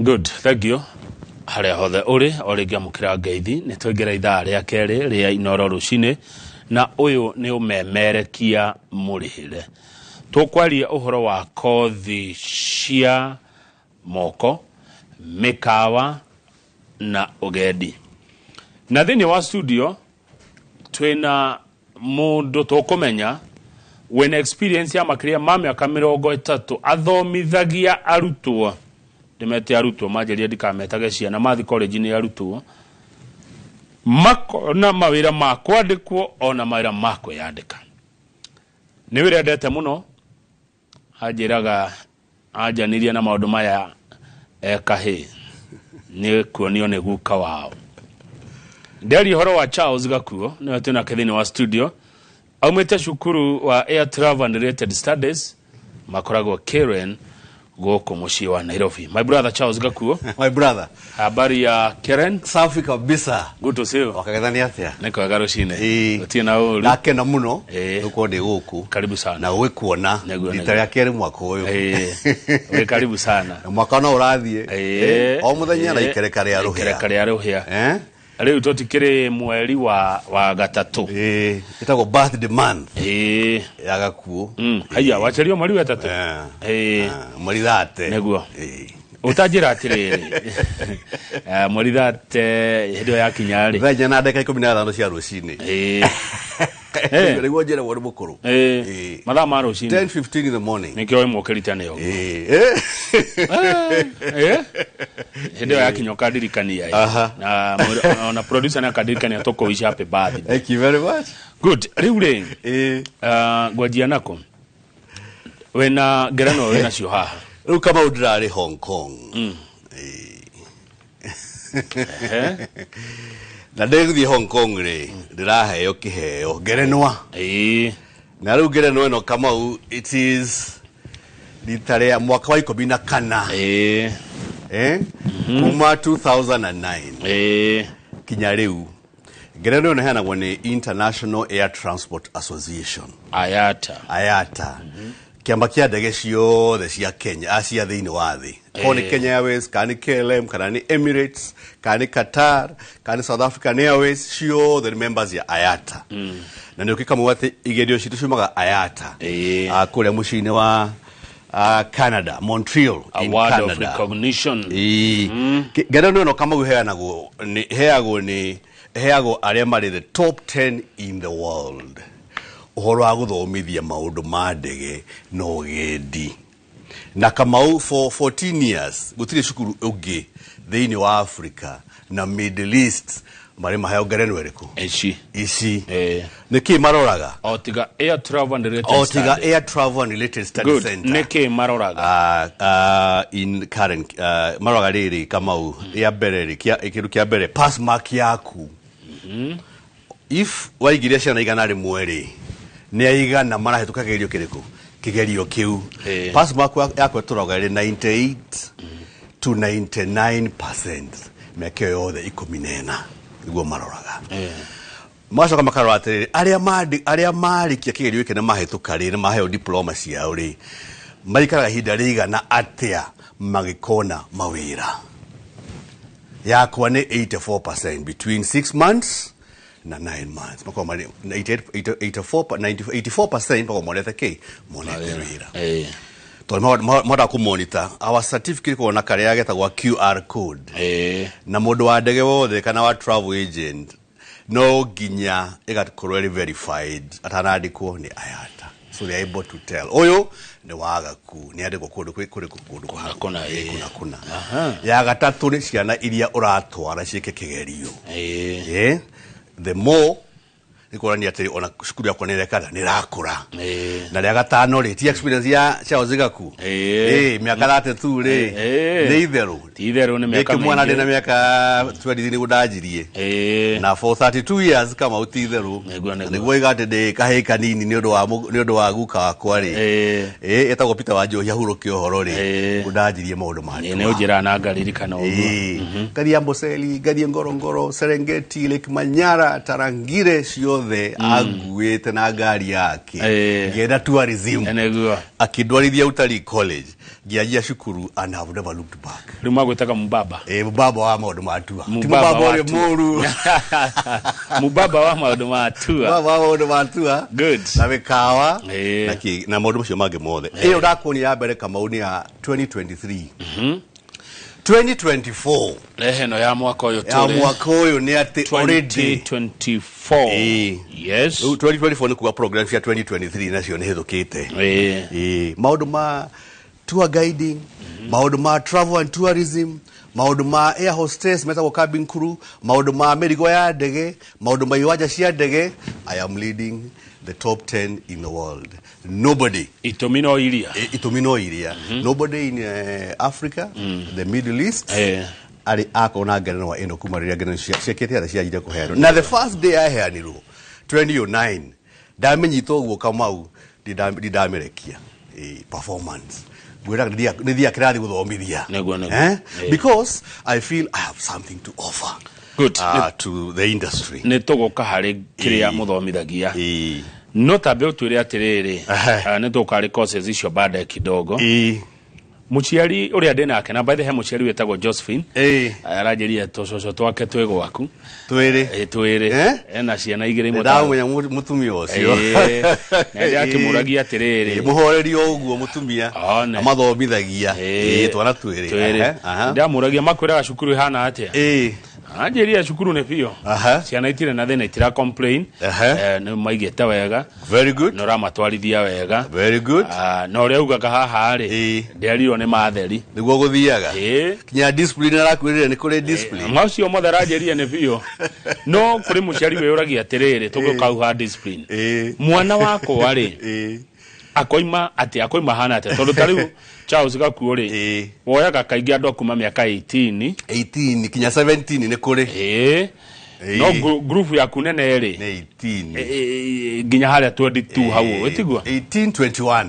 Good, thank you. Haria hothe uri origia mukira ngeithi ni twingera ithaa ria keri ria inoro rucini na uyu ni umemerekia murihire. Tukwaria uhoro wa kothi cia moko, mikawa na ugendi. Na thini wa studio twina mundu tukumenya wena experience ya makiria mame akamiroko 3 athomithagia arutwo. Demete arutwo majeria ndikametage ciana mathi college ni arutwo makona mawira makwandikwo ona mawira makwe yandika ni wirendete muno ajiraga ajaniria na maundu maya kahe ni kuonio ne guka wao ndari horo wa Charles Gakuo ni watuna kethini wa studio aumete shukuru wa Air Travel and Related Studies makorago Karen goko mushi wa Nairobi. My brother Charles Gakuo. My brother. Habari ya Karen? Safi kabisa. Good to see you. Wakagethani atia? Niko agaro shine. Utina uri. Nakena muno. Uko ndi guku. Karibu sana. Na we kuona. Nitari keri mwaka uyu. We karibu sana. Mwaka no urathie. O muthenya na ikerekare ya ruhia. Ikerekare ya ruhia. Leo tutikire mweri wa gatatu. Itago birthday month. Ya Gakuo. Haya wacherio mweri wa gatatu. Mweri thate. Neguo. Utajira atiriri. Mweri thate hido ya kinyari. Thenya na ndeka 15 cia rucini. Niguo njira wori mukuru. Mathaa ma rucini. 10:15 in the morning. Nikio imwokeritane yo. Hido ya kinyoka dirikania. Na producer na kadirikania toko wish happy birthday. Thank you very much. Good. Riure. Gwajia nako. Wena gerano wena cio haha. Riu kama udrari Hong Kong. Na ndeguthi Hong Kong ri ndiraheo kiheo ngerenwa na riu ngerenwa no kama it is litare mwaka wa 14 kuma 2009 kinya riu ngerenwa no hana wone International Air Transport Association IATA kiamba kia ndege ciothe cia Kenya acia thiini wa thi koni Kenya Airways kani KLM kana ni Emirates kani Qatar kani South African Airways ciothe members ya IATA na nä å kä kamwate igerio citå ciumaga IATA kå rä a må ciinä wa Canada, Montreal in Canada. Award of recognition. Ngerenwa no kama heagwo arĩa marĩ the top 10 in the world uhoro wa guthomithia maundu ma ndege no gendi na Kamau for 14 years gutire cukuru ungi thiini wa Africa na Middle East mari maheo ngerenwa iriku ici niki maroraga Otiga Air Travel and Related Studies Center niki maroraga in current maroraga riri Kamau ya bereri ikiru kia bere pass mark yaku if waigiria ciana igana rimwe ni aigana marahituka kigerio kiriku kigerio kiu pass mark yako turoga ri 98 to 99% mekeo yothe 14 iguo maroraga macoka makarora atiriri aria marikia kigerio kene mahituka ri maheo diploma ciao ri marikaraga hinda rigana atia magikona mawira yakwa ni 84% between 6 months na 9 months mako mari 84% mako monete ke monete wira to moda ku monitor our certificate ko na kare yagetagwa QR code na mundu wa ndege wothe kana wa travel agent no ginya igakorwo verified atanandikwo ni IATA so they are able to tell oyo ni wagaku ni andiko kundu kuna ya gatatu ni ciana iria uratwara ciike kigerio the more nikorani atiri ona shukuru yako nerekana nirakura na ria gatano ri ti experience ya Charles Gakuo miaka 33 ri ni itheru ni miaka mwana ndina miaka 20 ni gudajirie na for 32 years kama utitheru niguo igate de kahe kanini ni undu wa guka wakwa ri etagwo Peter wa Njohi ahuruke uhoro ri gudajirie maundu manje ni ujira na ngaririkana uguo Garia Mboseli Garia Ngorongoro Serengeti Lake Manyara Tarangire ciothe aguite na ngari yake ngenda tourism akidwarithia utari college ngiajia cukuru and have never looked back. Rima gwetaga mubaba. Mubaba wa maundu matua. Mubaba wa muru. Mubaba wa maundu matua. Mubaba wa maundu matua. Good. Na mikawa. Na maundu macio mangĩ mothe. Iyo ndakoni ya mbere Kamauni ya 2023. 2024. Leheno ya mwaka uyu tuli. Ya mwaka uyu ni ati already 2024. Yes. 2024 ni kuwa program ya 2023 nacio ni hithukite. Maundu ma tour guiding, maundu ma travel and tourism, maundu ma air hostess, metagwo cabin crew, maundu ma merigo ya ndege, maundu ma iwanja cia ndege. I am leading the top 10 in the world. Nobody. Itomino iria. Nobody in Africa, the Middle East. Ari akona ngerenwa ino kuma riria ngerenwa ciakete ara ciajire kuheanwo. Na the first day I heanirwo 2009 ndamenyitwo guo Kamau ndidamerekia performance. Gwira nithia kirathi guthomithia. Because I feel I have something to offer. Good. To the industry. Ne togoka hari kiria muthomithagia. No tabe utwire atiriri. Ne tokari courses icio baada kidogo. Muciari uri nake na by the way muciari wetagwo Josephine arajiria tococo twake twe gwaku twire ena ciana igire ndamenya mutumia ucio na ndakimuragia atiriri muhoreri uguo mutumia amathomithagia twana twire ndamuragia makwiraga cukuru hana atia Anjeria cukuru ne pio. Ciana itire na thina itira complain. Ne maigete wega. Very good. No ramatwarithia wega. Very good. No reugaga haha ri. Nderirwo ne matheri. Niguo guthiaga. Kinya discipline arakwirire ni kuri discipline. Macio mothe ranjeria ne pio. No kuri muciari we uragia atiriri tugukauha discipline. Mwana wako ari. Akoima hana ate tondu tariu Charles gakuore woyaga kaingi andu akuma miaka 18 kinya 17 ni kuri no group ya kunene eri 18 ginya haria 22 hau wetigwa 1821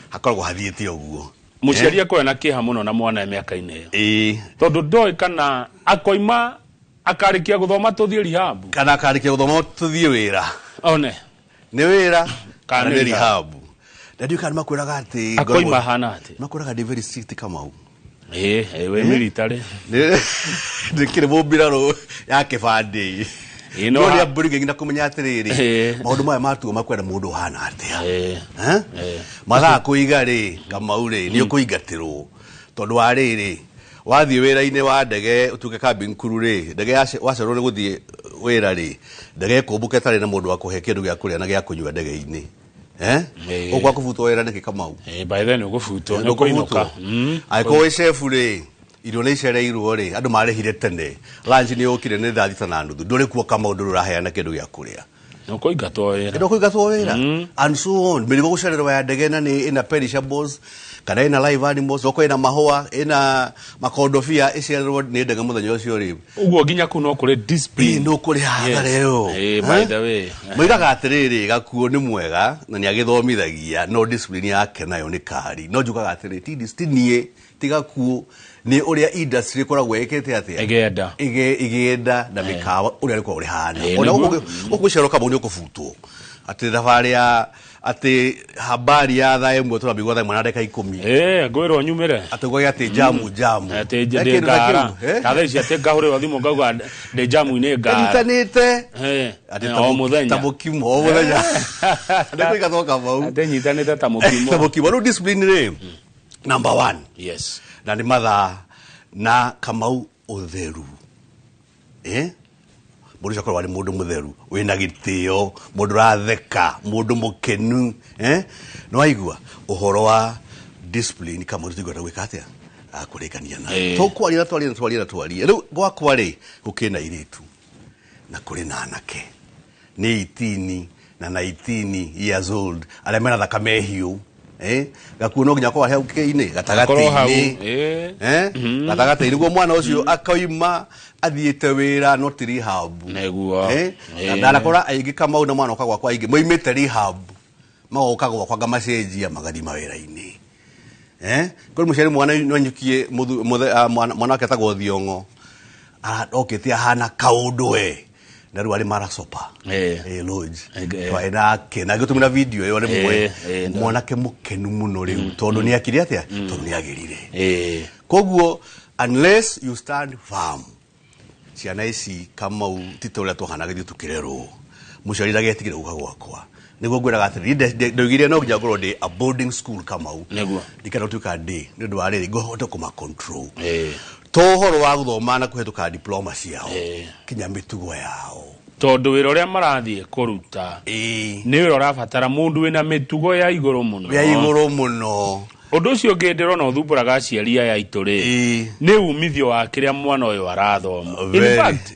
hakoragwo hathiete uguo muciari akoya na kiha muno na mwana ya miaka ine tondu ndoi kana akoima akarikia guthoma tuthie rehab kana akarikia guthoma tuthie wira one ni wira kana ni rehab. Ndio kana makwiraga ati akoima hana ati makwiraga de very strict Kamau we military ndikire bombira ro yake fande no ya burige ngina kumenya atiriri maundu maya matuo makwenda mundu hana atia mathaa kuiga ri Kamau ri ni ukuingatirwo tondu ariri wathie wira-ine wa ndege utuke cabin crew ri ndege wacerwo ni guthie wira ri ndege kumbuke tari na mundu wa kuhe kindu gya kuria na gya kunywa ndege-ine Okwa kufutwa wera niki Kamau by then ugufutwa nuko inoka aiko chef ri irio ni cereirwo ri andu marehire tene lunch ni okire ni thaa 6:30 nduri kuo Kamau nduraheana kindu gya kuria nuko igatwo wera and so on mirigo gucererwa ya ndege na ni ina perishables kana ina live animals oko ina mahua ina makondofia icererwo ni ndege muthenya ucio ri uguo ginya kuno kuri discipline no kuri hathareo by the way moiraga atiriri gakuo ni mwega na ni agithomithagia no discipline yake nayo ni kari no njugaga atiriri ti discipline tigakuo ni uria industry koragwo yekete atia igenda na mikawa uria riko uri hana ona ugucero Kamau ni ukufutwo ati thabari ya ati habari ya thaa imwe turabigwa thaa imwe na ndeka 10 ngwirwo nyumire ati gwa ati jamu ati ngara katha ici ati ngahuri wa thimu ngauga de jamu ine ngara nyitanite ati muthenya tamukimo muthenya ndiko igathoka Kamau ati nyitanite tamukimo no discipline ri number 1 yes na ni mathaa na Kamau utheru mundu akorwo ari mundu mutheru wina gitio mundu ratheka mundu mukenu no aigua uhoro wa discipline Kamau tigora gwika atia akurikania na to kwari riu gwakwa ri gukina iritu na kuri na anake ni 18 na 19 years old ale mena thakame hiu gakuno ginya kwa hau keine gatagati-ini gatagati niguo mwana ucio akaima athiete wira no ti rehab neguo na nakora aingi Kamau na mwana ukagwa kwa aingi moimite rehab magoka gwakwa ngamacenjia magathi mawira-ini kuri muciari mwana no nyukie mwana wake tagwo Thiongo okete ahana kaundu na rwari marasopa lodge twaina kena gutumira video yo mwe mwanake mukenu muno riu tondu ni akiri atia tondu ni agirire koguo unless you stand firm ciana ici kama titoria tuhana githi tukirerwo muciarira getigire uga gwakwa niguo ngwiraga atiri ndoigire no nginya ngorwo ndi a boarding school kama niguo ndikana tuka ndi ndu wa riri ngohote kuma control tohoro wa guthoma na kuhetuka diploma ciao kinya mitugo yao tondu wira uria marathie kuruta ni wira urabatara mundu wina mitugo ya iguru muno undu ucio ngindirona uthumburaga aciari aya ituri ni umithio wa kiria mwana uyu arathoma in fact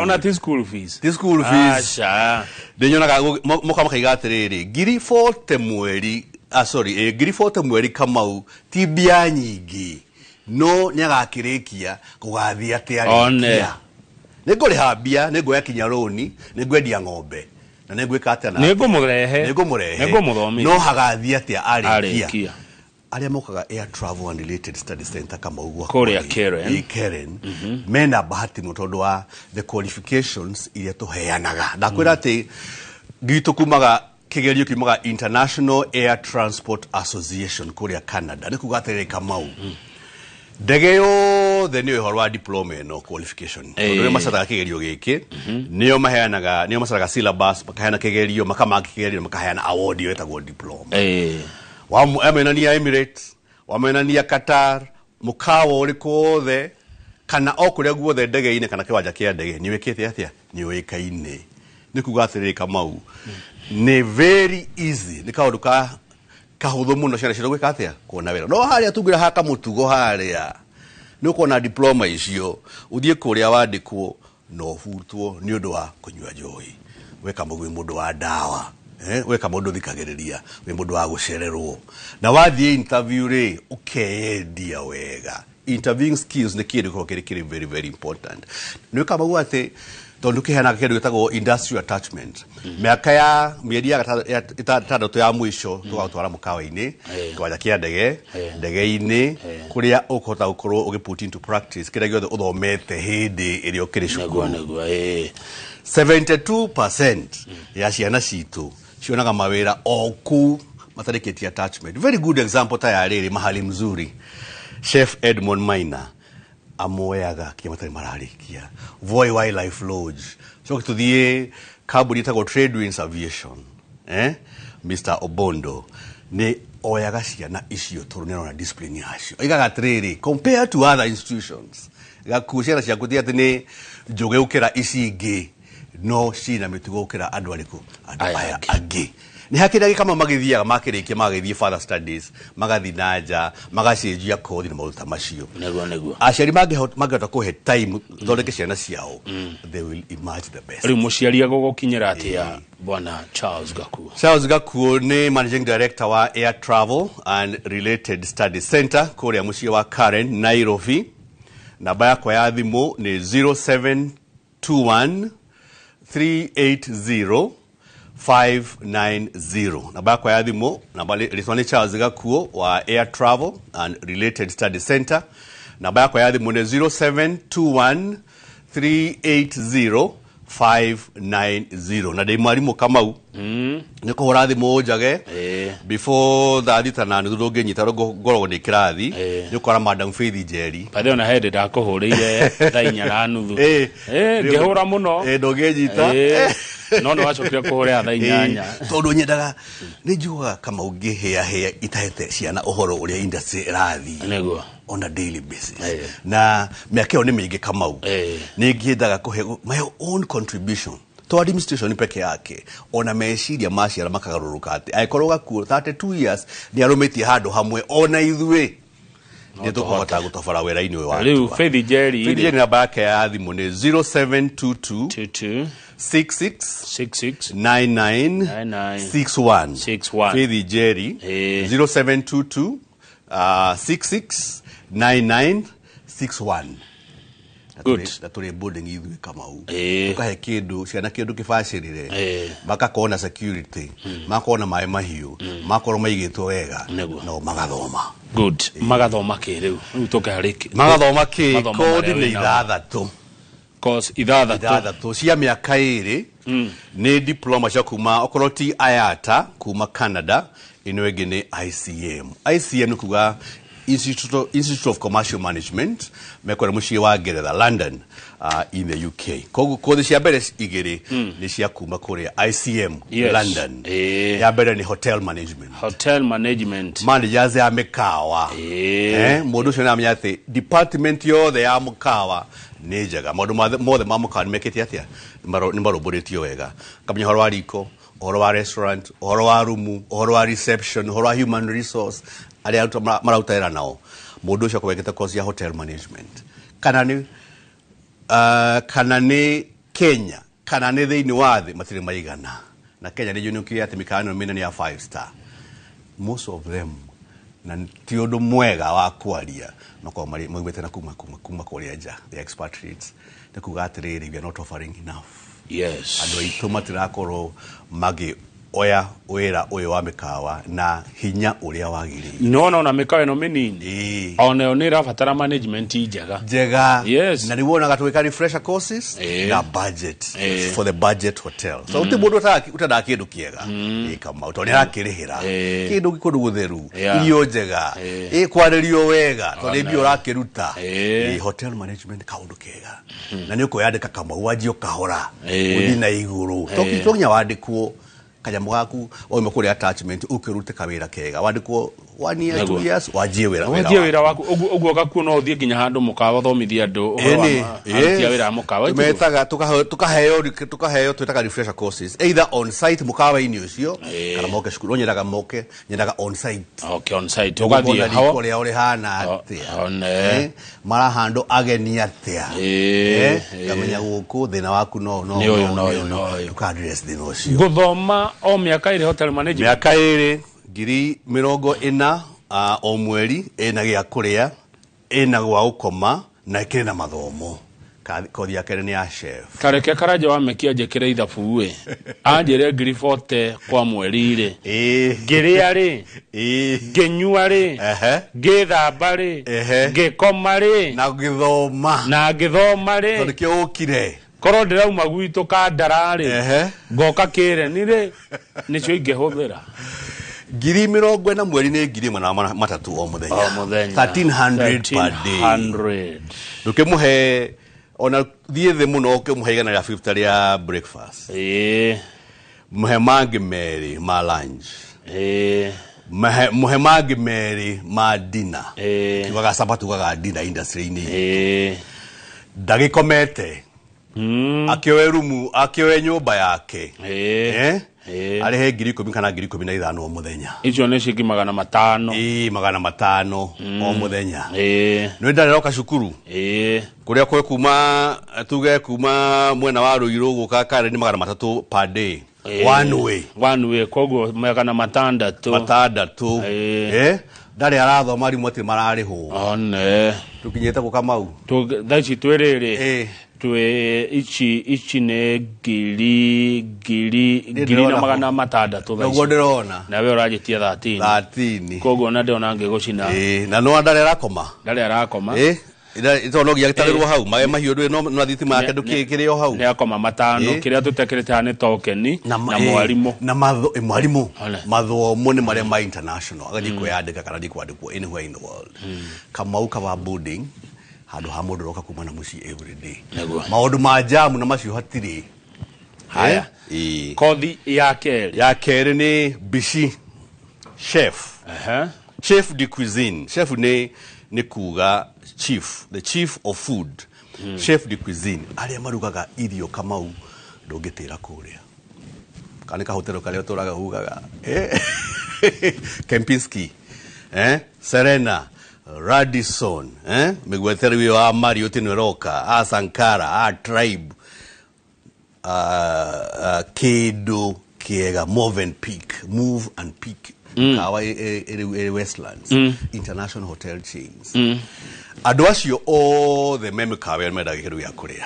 on at school fees acha ndinyonaga mukamukaiga atiriri ngiri 40 mweri ngiri 40 mweri Kamau ti mbia nyingi no nyagakirikia kugathia atiarikia ninguriha mbia ninguya kinya roni ningwendia ng'ombe na ningwika atia na ningumurehe no hagathia atia arikia aria mokaga air travel and related study center kama ugwa Korea Karen mena bahati mutondo wa the qualifications iria tuheanaga ndakwira ati gitu kumaga kigerio kimaga International Air Transport Association Korea Canada nikuga atiriri Kamau ndege yothe niyo ihorwa diploma no qualification ndio masataka kigerio giki niyo maheanaga niyo masataka syllabus makaheana kigerio makamaki kigerio makaheana award yo etagwo diploma wamenania Emirates wamenania Qatar mukawa uriko othe kana okuria guothe ndege-ine kana kiwanja kia ndege ni wikite atia ni wikaine nikuga atiriri Kamau ni very easy ni kaundu kahuthu muno ciana cio gwika atia kuona wira no haria tungira haka mutugo haria nuko na diploma icio uthie kuria wandikwo no hutwo ni undu wa kunywa njohi weka mugwi mundu wa dawa weka mundu thikagiriria we mundu wa gucererwo na wathie interview ri ukeyendia wega interviewing skills ni kindu ko kiri very very important ni kama uate tondu kihana kindu gitagwo industrial attachment miaka ya mieri ya itandatu ya mwisho twatwara mukawa-ini kiwanja kia ndege-ini kuria ukota gukorwo ugiput into practice kira giothe uthomete hindi irio kiri cukuru 72% ya ciana citu cionaga mawira oku matarikiti attachment very good example ta ya riri mahali mzuri Chef Edmond Maina amoyaga kia matari mararikia Voi Wildlife Lodge so kituthie kaburi tago Trade Winds Aviation Mr. Obondo ni oyaga ciana icio turunero na discipline yacio igaga atiriri compared to other institutions gakuciana cia kuthia ati ni njuge ukira ici ingi no cina mitugo ukira andu ariku andu aya angi ni hakira kama magithiaga makirikia magithie further studies magathi nanja magacenjia kothi na maruta macio nego aciari magehota kuhe time thondeke ciana ciao they will emerge the best ri muciari agogokinyira atia bwana Charles Gakuo ni managing director wa Air Travel and Related Study Center kuria mucie wa Karen Nairobi namba yako ya thimu ni 0721 380 590 namba yako ya thimu namba liswani Charles Gakuo wa Air Travel and Related Study Center namba yako ya thimu ni 0721 380 590 na mwarimu Kamau niko horathi mojage before that na nduge nyita ngoro ni kirathi nyukora madam Faith Njeri pade ona hede ndakuhurire thainya na nuthu ngihura muno ndoge nyita no wacokire kuhuria thainyanya tondu nyendaga ni njuga kama ungihea itahete ciana uhoro uria industry irathi nego on a daily basis na miakeo ni mingi Kamau ni ngiendaga kuhe my own contribution to administration peke yake ona meciria maciara makagaruruka ati aikorwo Gakuo 32 years ni arometie handu hamwe ona ithwe ni tukohota gutobora wera-ini uyu wa riu Faith Njeri namba yake ya thimu ni 0722 66 9961 Faith Njeri 0722 66 9961 good tuli boarding ithwe Kamau tukahe kindu ciana kindu kibacirire makakona security makona mai mahiu makoro maigitwo wega no magathoma good magathoma ki riu tuke hariki magathoma ki kodi ni ithathatu course ithathatũ cia mĩaka ĩrĩ nĩ diploma cia kuma okorwo ti IATA kuma Canada, ĩno ĩngĩ nĩ ICM. ICM nĩ kuga Institute of Commercial Management, mekwera mũciĩ wa Ngeretha, London, in the UK. Kothi cia mbere igĩrĩ nĩ cia kuma kũrĩa ICM, London. Ya mbere ni hotel management. Hotel management. Managers ya mikawa. Mũndũ ũcio nĩ amenya atĩ department yothe ya mikawa nĩ njega. Maũndũ mothe ma mikawa nĩ mekĩte atĩa, nĩ marũmbũrĩtio wega. Kamenya ũhoro wa riko, ũhoro wa restaurant, ũhoro wa rumu, ũhoro wa reception, ũhoro wa human resource, arĩa mararuta wĩra nao. Mũndũ ũcio akwĩkĩte course ya hotel management. Kana nĩ Kenya, kana nĩ thĩinĩ wa thĩ, matirĩ maigana. Na Kenya nĩ yũnĩkire atĩ mĩkawa ĩno mĩnene ya 5 star. Most of them, na ti ũndũ mwega wa kwaria, no maugĩte na kuma kũrĩa nja, the expatriates, nĩ kuga atĩrĩrĩ, we are not offering enough. Yes. Andũ aitũ matirakorwo oya wĩra ũyũ wa mĩkawa na hinya ũrĩa wagĩrĩire. No na mĩkawa ĩno mĩnini ona yo nĩ ĩrabatara management njega. Yes. Na nĩwonaga twĩka refresher courses na budget for the budget hotel. So ũtĩ mũndũ ũtadaga kĩndũ kĩega kama ũtoni arakĩrĩhĩra kĩndũ kĩndũ gũtheru, irio njega, kwarĩrio wega, tondũ mbio ũrakĩruta. Hotel management kaũndũ kega. Na nĩ ũkwĩyandĩka kama wanjio kahora ũthi na igũrũ. Tokinya wandĩkwo kanyamu gaku oime kuri attachment ukirute kawira kega wandikwo 1 year 2 years wajie wira waku uguo gaku no uthie nginya handu mukawa thomithia andu aruti wira mukawa tumetaga tukaheo twetaga refresher courses either on site mukawa ini ucio kana moke shukuru nyendaga on site. Okay, on site ugathie hawo uri uri hana atia mara hando ageni atia kamenya guku thina waku no tuka address thina ucio guthoma o miaka iri hotel management miaka iri 40 o mweri ena gya kuria ena gwa ukoma na kina mathomo kothi ya kere ni ya chef kareke karaje wa mekia njekere ithabu we anjere 40 kwa mweri ri ngiria ri nginyua ri ngithamba ri ngikoma ri na ngithoma ri tondu kio ukire korwo ndirauma gwitũ kandarari ngoka kĩreni rĩ nĩcio ingĩhũthĩra 40 mweri nĩ 3 o muthenya 1300 per day ndũkĩmũhe ona thiĩ thĩ mũno ũkĩmũhe igana rĩa 50 rĩa breakfast mũhe mangĩ merĩ ma lunch mũhe mangĩ merĩ ma dinner kiugaga sabatu gaga dinner industry-inĩ ndagĩkomete akioe rumu akioe nyumba yake arihe 10,000 kana 15,000 o muthenya icio nĩ ciringi 500 500 o muthenya nĩ ndarĩroka cukuru kuria kwe kuma tuge kuma mwena wa Ruiru guka kare ni 300 per day one way matandatu koguo 600 ndari arathoma rimu ati mararĩhwo tukinyete gukamau thaici twĩrĩrĩ twe ichi ne giri na 600 niguo ndirona nawe ũranjĩtie 13 koguo na ndĩona ngĩgũcina na no ndari arakoma itonogia gitarĩrwo hau mahiũ ndũ no thitima yake ndũkĩkĩrĩ o hau nĩ akoma 5 kĩrĩa tũtekĩrĩte ha nĩ tokeni na mwarimũ na mwarimũ mathomo nĩ marĩa ma international agathiĩ kwĩyandĩka kana kwandĩkwo anywhere in the world Kamau kaba boarding handu ha mundu roka kuma na muci every day maundu ma jamu na macio hatirĩ haya kothi ya kerĩ ni bici chef chef de cuisine chef ni kuga chief, the chief of food chef de cuisine aria marugaga irio Kamau ndũngĩtĩra kũrĩa kana ka hotel kale ũtũraga ugaga Kempinski Serena Radisson migweteri wa Mario Tinweroka Sankara Tribe Kedo Kiega Move and Peak kawa Westlands international hotel chains andũ acio othe memekawa mendaga kĩndũ gĩa kũrĩa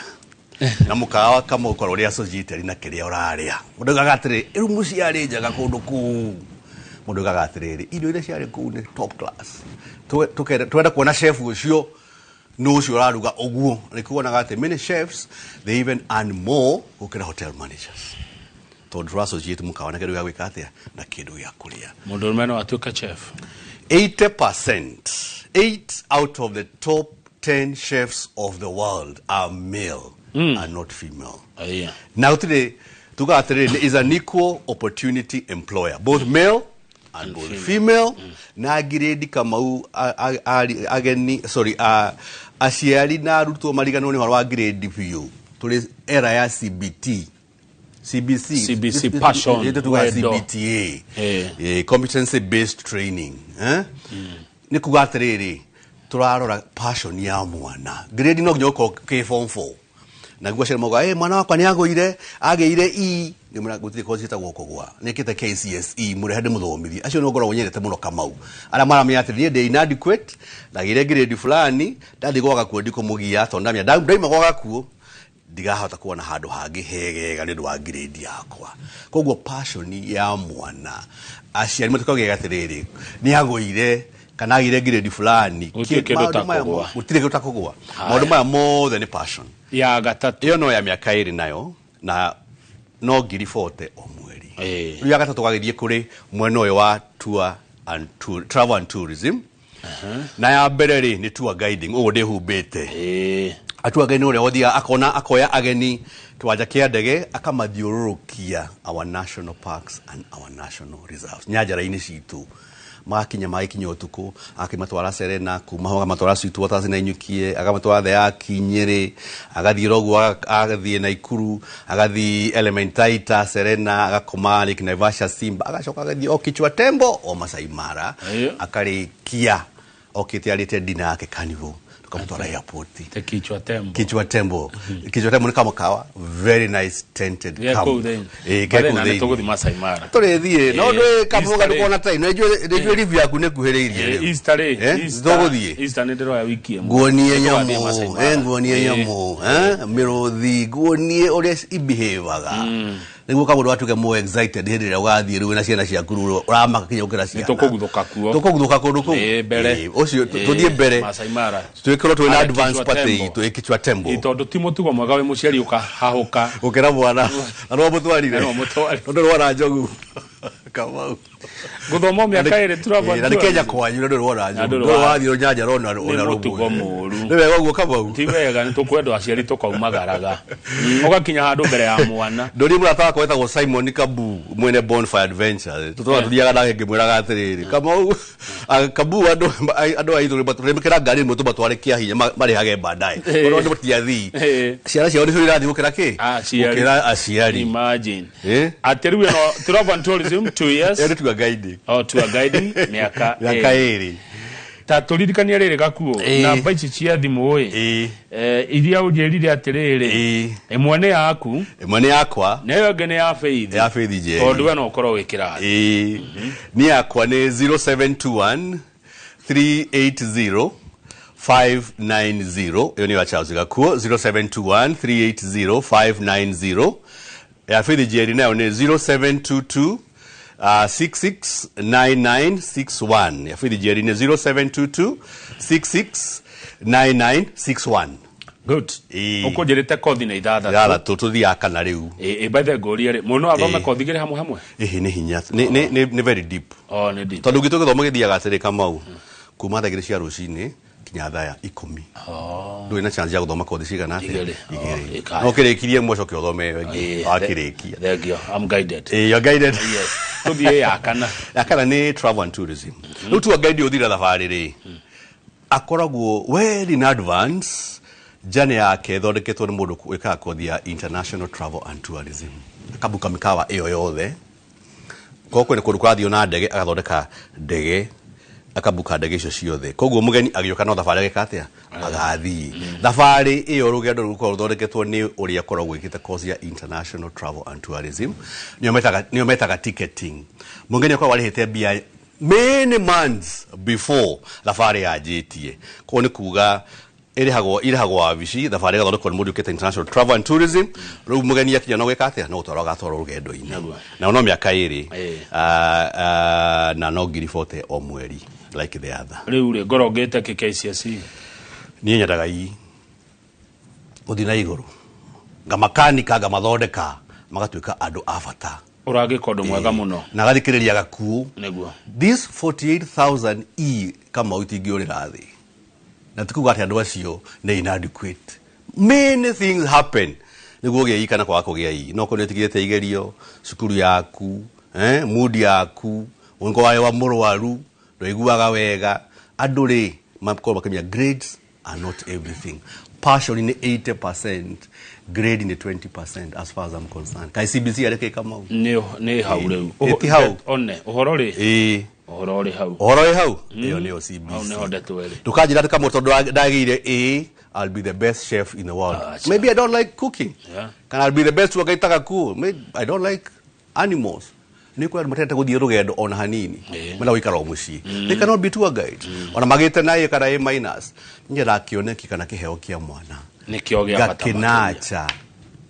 na mukawa kama ukorwo ria associated na kĩrĩa ũrarĩa mũndũ gagatirĩ irumu ciarĩ njaga kũndũ kũu mũndũ gagatirĩ irio iria ciarĩ kũu nĩ top class twenda kuona chef ũcio no ucio raruga oguo nikuonaga ati many chefs they even earn more gukira hotel managers tondu associate mukawa na kindu gya gwika atia na kindu gya kuria mundu meno atuka chef 80% 8 out of the top 10 chefs of the world are male and not female. Now today is an equal opportunity employer, both male and both female. Na giredi kamau ageni asiari na ruto marigano ni wa grade piu tuli era ya CBC passion CBTA competency based training ni kugatiriri turarora passion ya mwana grade no nyoko ke form 4 na gwacira moga mwana wakwa ni ageire E ni mwana gutire kozi ta gwoko gwa nikite KCSE mure hade muthomithi acio no ngoro wonyerete muno kamau ara mara myate ni inadequate na gire grade fulani ndathi gwaga kuo ndiko mugia to ndamya ndaima gwaga kuo ndigahota kuona handu hangi hegega ni ndwa grade yakwa koguo passion ya mwana aciari mutukoge gatiriri ni agoire kana gire grade fulani gutire gutakugwa maundu maya more than passion ya gatatu iyo no ya miaka iri nayo na no ngiri 40 o mweri riu ya gatatu gagithie kuri mwena uyu wa travel and tourism na ya mbere ri ni tour guiding ugo ndihumbite atua gani ule odia akoya ageni kiwanja kia ndege akamathiururukia our national parks and our national reserves nyajara-ini citu makinya maikinya utuku akimatwara Serena kuma ho amatwara citu watazi na inyukie akamatwara the ya Kinyeri agathie rogu agathie Naikuru agathie Elementaita Serena agakoma Lake Naivasha Simba agacoka agathie Okichwa Tembo o Masai Mara akarikia okitiarite dina yake Carnival tukamtwara airport Kichwa Tembo Kichwa Tembo ni kama kawa very nice tented camp kekudeni tuguthi Masai Mara turethie no ndwe kamuga ndukona tai no ejwe review yaku ne kuheriirie Easter tuguthie Easter ne ndero ya wiki nguonie nyamo mirothi nguonie ore ibihevaga niguo kamundu watuke more excited hindira ugathie riu na ciana cia kuru uramaka kinya ukira ciana tukuguthuka kundu ku mbere ucio tuthie mbere Masai Mara twikoro twina advance party Kichwa Tembo itondu ti mutugo mwega we muciari ukahahuka ukira mwana no mutwarire ndo wana njogu kamau guthomo miaka iri turaba na Kenya kwanyu ndo wana njogu ndo wathio nyanja rona rugo muru ni wega guo kamau ti wega ni tukwendo aciari tukaumagaraga ugakinya handu mbere ya mwana ndori murata wako wetagwo Simon Kabu mwene Bonfire Adventure tutwa tuthiaga nake ngimwiraga atiriri kamau Kabu andu aithu baturemekera ngari mutu batware kia hinya mari hage baadaye ono ndi mutiathi ciara cio ndi irathi gukira ki gukira aciari imagine ateru no travel and tourism 2 years tour guiding tour guiding miaka iri ta turirikania riri gakuo na baici cia thimu iria ujerire atiriri imwe yakwa nayo ngene ya Faith je tondu we no ukorwo wikira ni yakwa ni 0721 380 590 iyo ni wa Charles gakuo 0721 380 590 ya Faith je nayo ni 0722 669961 ya Faith Jerry 0722 669961 good uko jerete kothi na idada yala tuthia kana riu by the goria ri muno athoma kothi gire hamwe ni hinya ni very deep ni deep tondu gitu githomo githiaga atiri kamau kuma thagire cia rucini kinya thaya 10 ndu ina chance ya guthoma kothi cigana atiri no kirekirie mwocoke uthome akirikia thank you I'm guided you're guided yes tuthie yakana ni travel and tourism no tour guide uthira thabarĩ rĩ akoragwo well in advance jane yake thondeketwo nĩ mũndũ wĩkaga kothi ya international travel and tourism akabuka mikawa ĩyo yothe koko nĩ kũndũ kwathio na ndege agathondeka ndege akabuka ndege icio ciothe koguo mũgeni agĩũka no thabarĩ agĩka agathii thabarĩ ĩyo rũgendo rũkorwo ruthondeketwo nĩ ũrĩa akoragwo wĩkĩte course ya international travel and tourism nĩyo metaga ticketing mũgeni akoragwo arĩhĩte mbia many months before thabarĩ yanjĩtie koguo nĩ kuga irihagwo wabici thabarĩ gathondekwo nĩ mũndũ wĩkĩte international travel and tourism rĩu mũgeni akinya no gwĩka atĩa no gũtwarwo agatwarwo rũgendo-inĩ na no mĩaka ĩrĩ na no ngiri 40 o mweri like the other riu ri ngorongete KCSE niĩ nyendaga ii gũthiĩ na igũrũ ngamakanika ngamathondeka magatuĩka andũ a bata ũragĩka ũndũ mwega mũno na gathikĩrĩria gakuũ nĩguo this 48,000 kama itingĩũrĩra thĩ na tikuga atĩ andũ acio nĩ inadequate. Many things happen nĩguo ũgĩe ii kana kwaga kũgĩa ii. No kũrĩ ũtigĩte igerio cukuru yaku mood yaku ũngo wayo wa mũrwaru ndũiguaga wega andũ rĩ makorwo makĩmenya grades are not everything. Partially ni 80%, grade ni 20% as far as I'm concerned. Kai CBC areke kama ni hau reu one uhoro ri uhoro ri hau iyo ni CBC hau ni honde twere tukajira kama tondu ndagire I'll be the best chef in the world. Maybe I don't like cooking. Yeah. Can I be the best wagaitaga cool? Maybe I don't like animals. Niko matete guthie rugendo ona hanini mena wikara omuci they cannot be tour guide ona magite naye kana A- njira kioneki kana kiheo kia mwana nikio gia bata gakinacha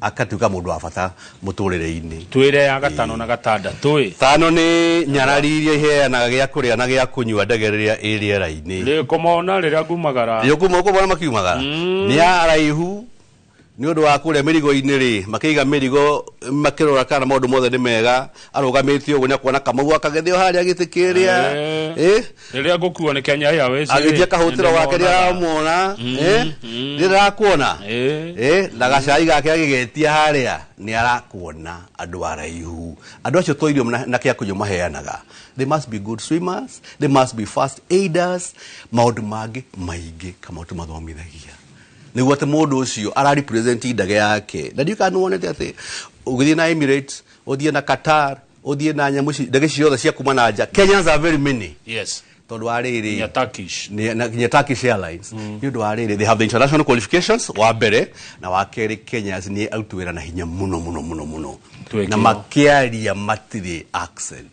akatuka mundu wa bata muturire-ini twire ya gatano na gatada twi tano ni nyararirie heanaga gia kuria na gia kunyua ndageriria iriera-ini ri kumona riria ngumagara yukuma kubona makiumagara ni araihu ni undu wa kuria mirigo-ini ri makiiga mirigo makirora kana maundu mothe ni mega arugamitio gunya kuona kamau akagethio haria gitikiria riria ngukuo ni Kenya Airways agithia kahutiro wake ria muona rira kuona na gacai gake agigetia haria ni arakuona andu araihu andu acio toirio na kia kunyu maheanaga. They must be good swimmers, they must be first aiders, maundu mangi maingi kama tumathomithagia niguo ati mundu ucio ara represent ndage yake na ndiu kana wonete ati ugithie na Emirates uthie na Qatar uthie na nyamuci ndage ciothe cia kuma na nja. Kenyans are very many. Yes. Tondu ariri ya Turkish ni Turkish Airlines ndio ariri they have the international qualifications wa mbere na wa keri. Kenyans ni outwera na hinya muno na makiaria matiri accent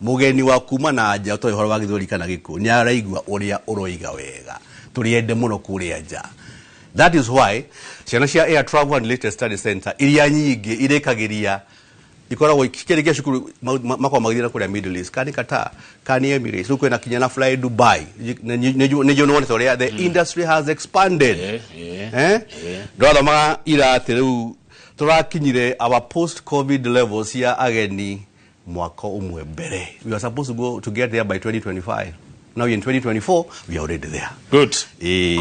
mugeni wa kuma na nja to ihoro wa githuri kana giku ni araigua uria uroiga wega turiende muno kuria nja. That is why ciana cia Air Travel and Related Study Center iria nyingi irekagiria ikoragwo ikirikia cukuru makwa magithira kuria Middle East kani Qatar kani Emirates uko na kinya na fly Dubai ni you know what the industry has expanded. Ndotho ma ira atiru turakinyire our post COVID levels here ageni mwaka umwe mbere. We are supposed to get there by 2025. Now in 2024 we are already there. Good.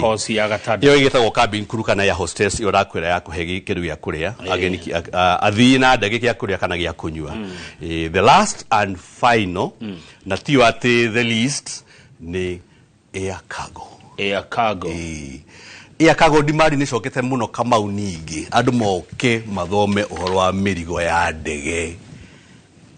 Cause ya gatada yo igitagwo cabin crew kana ya hostess yo rakwira ya kuhegi kiru gya kuria ageni athii na ndege gya kuria kana gya kunyua. The last and final na tio ati the least ni air cargo. Air cargo dimari ni cokete muno kama uningi andu moke mathome uhoro wa mirigo ya ndege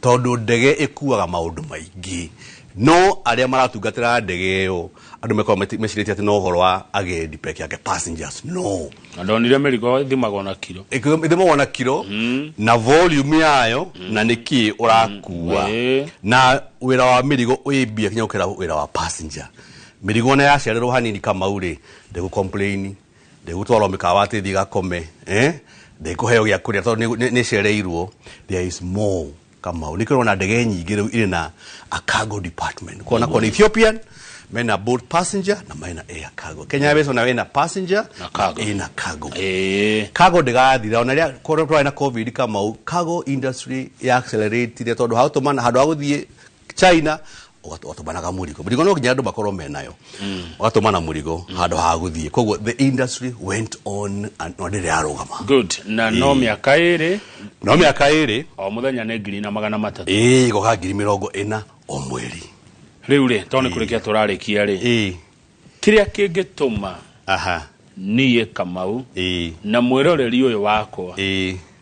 tondu ndege ikuaga maundu maingi no aria maratungatira ndege yo andu meko mecirite ati no horo wa agendi peke yake passengers no andonire mirigo thimagwo na kilo ithimagwo na kilo na volume yayo na niki urakua na wira wa mirigo uibia kinya ukira wira wa passenger. Mirigo na yacererwo hanini kama uri ndegu complain ndegu twaro mikawa ati thiga kome ndegu heo gya kuria tondu ni cereirwo. There is more kama ulikiro na ndege nyingi riu iri na a cargo department kuona kwa Ethiopian mena both passenger na mena air cargo. Kenya Airways na mena passenger na cargo cargo ndigathira ona ria korwo na COVID kama cargo industry ya accelerate tondu how to man hadu aguthie China otomanaga murigo murigo no kinya andu bakorwo menayo otomana murigo hadu ha guthie koguo the industry went on and ndire arugama. Good. Na no miaka iri o muthenya ne 3,300 goga 40 o mweri riu ri tone kurikia turarikia ri kiria kingituma niye Kamau na mwiroreri uyu wakwa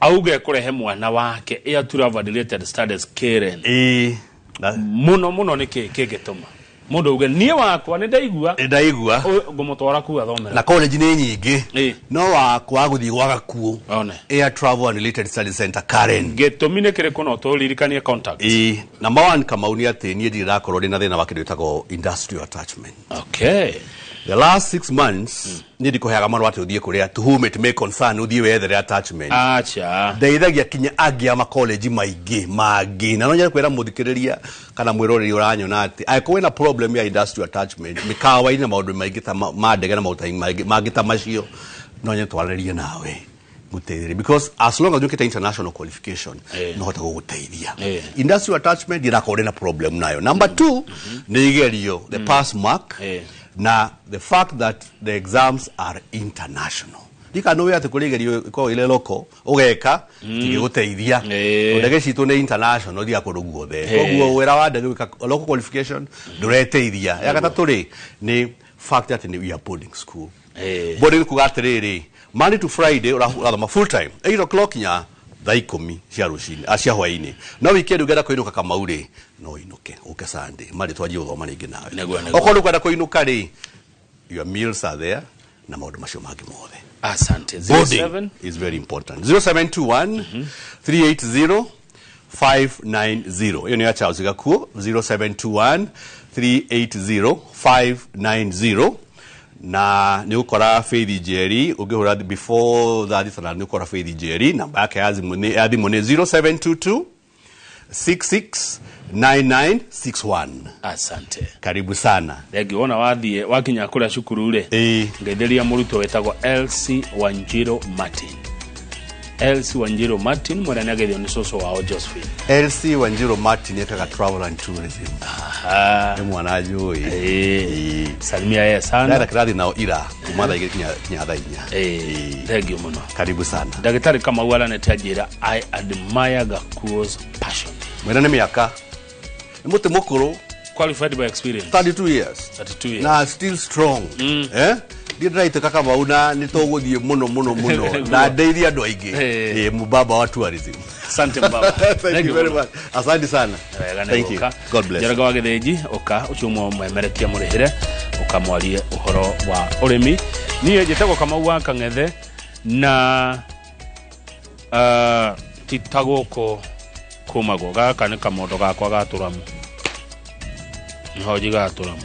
auge kurehe mwana wake Air Travel and Related Studies Karen muno niki kingituma mundu uge nie wakwa ni ndaigua ngumutwara ku athomera na college ni nyingi no wakwa guthii gwaga kuo Air Travel and Related Study Center Karen gitumine kire kuno to lirikanie contact number 1 Kamau ni ati nie ndirakorwo ndina thina wa kindu itagwo industrial attachment. Okay. The last 6 months, nidi kuheaga marwa ati uthie kuria to whom it may concern uthie wethere attachment. Acha. Ndeithagia kinya agia ma college maigi na no nyere kwira muthikiriria kana mwiroreri uranyona ati aiko wina problem ya industrial attachment mikawa ina maundu maigi ta madege na mautai maigi ta macio no nyere twaririe nawe guteithire because as long as you get international qualification no hota guteithia. Industrial attachment ndirakorwo na problem nayo. Number 2 ni igerio the pass mark. Na the fact that the exams are international. Dika no yate kuligerio ko ile loko ugeka igiguteithia. Ndege citu ni international dia kuruguo the. Koguo wera wa ndege local qualification dureteithia. Ya gatatu ri ni fact that we are boarding school. Boarding kugatiriri Monday to Friday urathoma full time 8 o'clock nya thaa 10 cia rucini cia hwaini no weekend ugera kuinuka kamauri no inuke uke Sunday mari twaji uthoma ringi nawe okorwo kwenda kuinuka ri your meals are there na maundu macio mangi mothe. Asante. 07 is very important. 0721 380 590 hiyo ni ya Charles Gakuo. 0721 380 590 na ni ukora Faith Jerry ugihura before that sana ni ukora Faith Jerry namba yake azimu ni 0722 669961. Asante. Karibu sana. Ngiona wathie wakinya kula cukuru ri ngetheria muruto wetagwo LC Wanjiro Martin. LC Wanjiro Martin mwana nagethio ni soso wao Josephine. LC Wanjiro Martin yakaga travel and tourism. Ni mwana ajui. Salimia yeye sana. Nada kiradi nao ira kumada kinya thainya. Thegio muno. Karibu sana. Daktari kama wala netajira I admire Gakuo's passion. Mwena ni miaka. Ni mutu mukuru qualified by experience. 32 years. 32 years. Na still strong. Ndiraite kaka bauna nitoguthie muno na ndeithia andu aingi mubaba wa tourism. Asante baba. Thank you very much. Asante sana. Thank you. God bless. Jaraga wagetheji oka uchumo mwemerekia murihire ukamwarie uhoro wa urimi niye jetagwo kama wa Kang'ethe na titagoko kumago gaka ni kamondo gakwa gaturamu nhoji gaturamu